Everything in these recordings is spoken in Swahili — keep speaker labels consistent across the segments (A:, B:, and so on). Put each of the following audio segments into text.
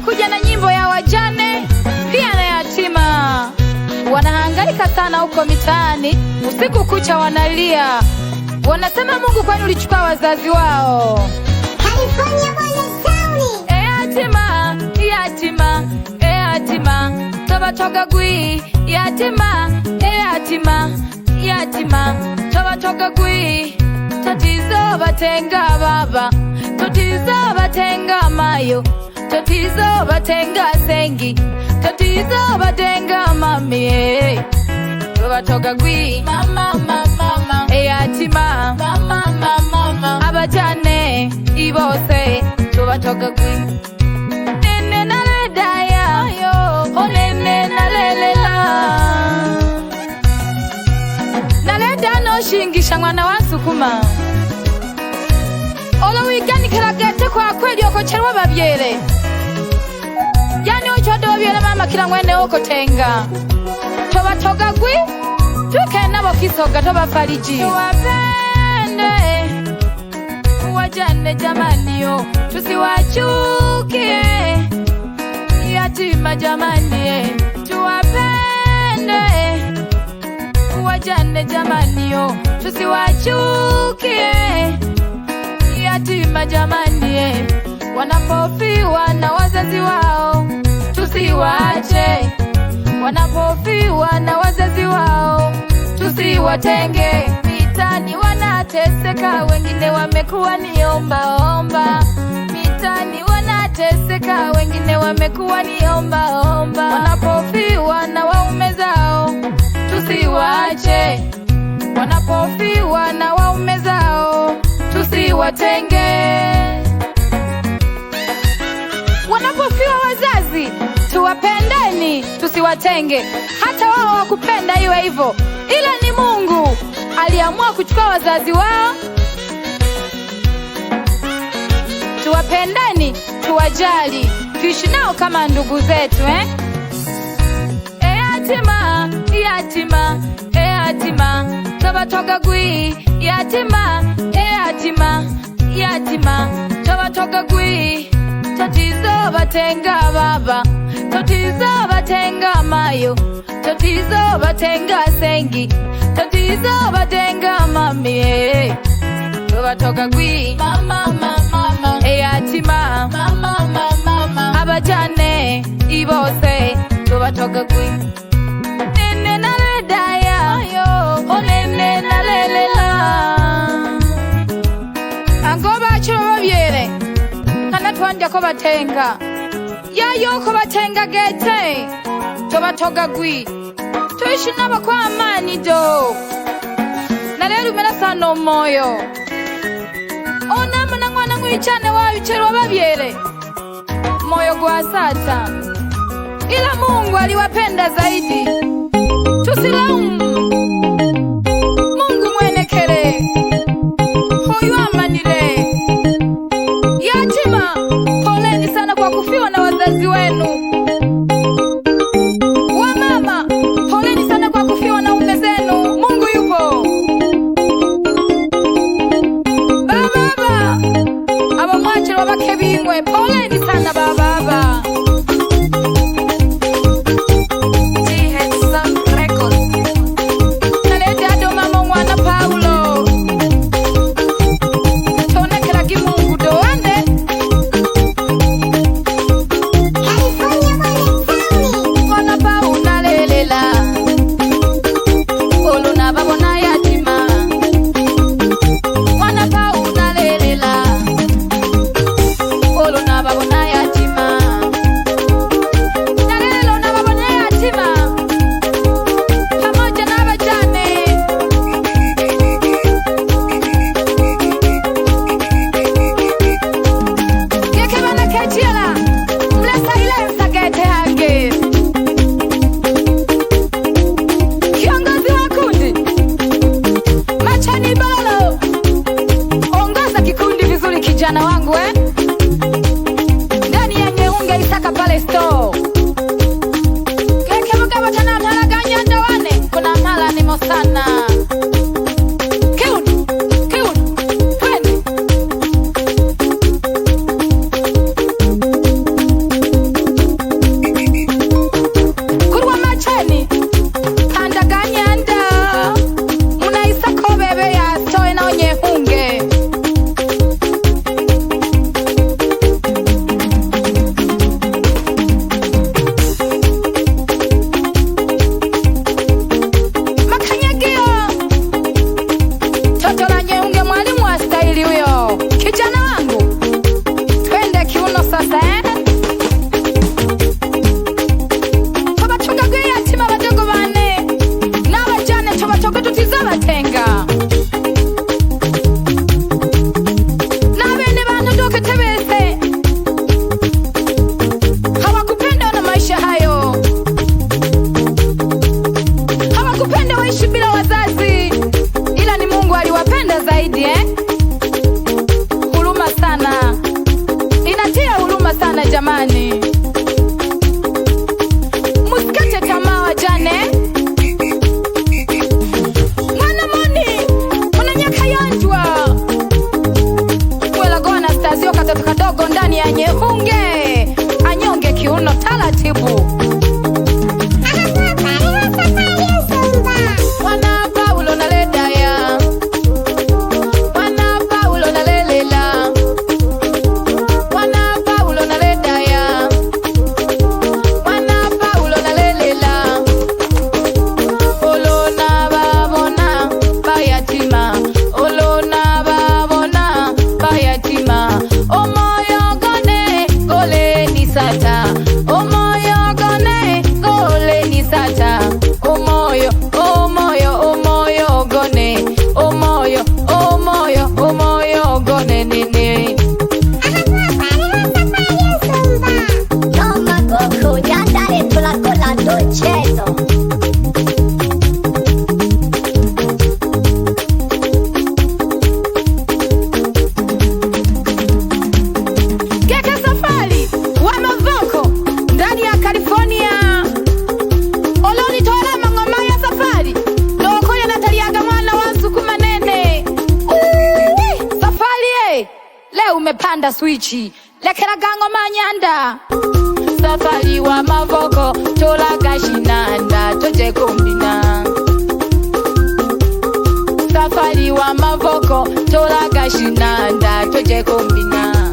A: nimekuja na nyimbo ya wajane pia na yatima. Wanahangaika sana huko mitaani, usiku kucha wanalia, wanasema Mungu kwani ulichukua wazazi wao.
B: California Bonnet County.
A: Yatima, yatima, yatima, tobatoga gwi. Yatima, yatima, yatima, tobatoga gwi. Tatizo batenga baba, tatizo batenga mayo, tatizo batenga sengi, tatizo batenga mami. Tobatoga gwi. Mama, mama, mama. Yatima, mama, mama, mama. Abajane ibose tobatoga gwi. Nene naledaya yo, o nene nalelela. Naleda no shingisha mwana wa sukuma. Olo wigani kiragete kwa kweli okocherwa babyere. Yani ochodo babyere mama kila mwene okotenga. Tobatoga gwi. Tuke nabo kisoga tobafariji. Tuwapende wajane jamani yo, tusiwachukie. Yatima jamani, tuwapende wajane jamani yo, tusiwachukie. Yatima jamani, wanapofiwa na wazazi wao tusiwache. Wanapofiwa na wazazi wao tusiwatenge. Mitani wanateseka, wengine wamekuwa ni omba. Mitani wanateseka, wengine wamekuwa ni omba. Wanapofiwa na waume zao tusiwache. Wanapofiwa na waume zao tusiwatenge. Wanapofiwa wazazi tuwapendeni, tusiwatenge. Hata wao wakupenda iwe hivyo, ila ni Mungu aliamua kuchukua wazazi wao. Tuwapendeni, tuwajali, tuishi nao kama ndugu zetu Yatima, yatima, yatima, tobatoga gwi. Yatima, yatima, yatima, tobatoga gwi. Tatizo batenga baba, tatizo batenga mayo, tatizo batenga sengi, tatizo batenga mami. Tobatoga gwi. Mama, mama, mama. Yatima, mama, mama, mama. Abajane ibose tobatoga gwi. Nene naledaya yo, o nene nalelela. Angoba chiro babyere kana twanja ko batenga yayo ko batenga gete tobatoga gwi. Tuishi nabo kwa amani do. Na lero umena sana moyo. Ona mwana mwana mwichane wayo chero babyere moyo gwa sata, ila Mungu aliwapenda zaidi. Tusilaumu Mungu mwenekere huyu amanile. Yatima, poleni sana kwa kufiwa na wazazi wenu. Wamama, poleni sana kwa kufiwa na ume zenu. Mungu yupo. Baba, aba mwache wabake bingwe, poleni sana baba. Kijana wangu ndani ya Nyeunge Isaka pale store. Keke mkaba tana mhala ganya ndawane. Kuna mhala ni mosana. Kiun, twende. bane mwana moni unanyaka yanjwa wela gona stazio katoto kadogo ndani ya nyehunge anyonge kiuno taratibu. Umepanda swichi lekera gango manyanda safari wa mavoko tola gashinanda toje kombina safari wa mavoko tola gashinanda toje kombina.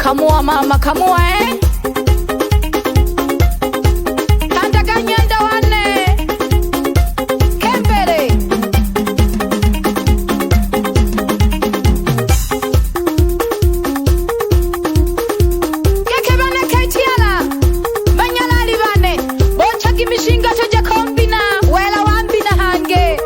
A: Kamua mama kamua Kanda nyanda wane Kembere Keke bane kaitiala Banyalali bane Bocha kimishinga toja kombina Wela wambina hange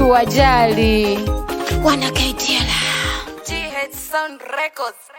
A: tuwajali.
C: Wana KTL. GH Sound Records.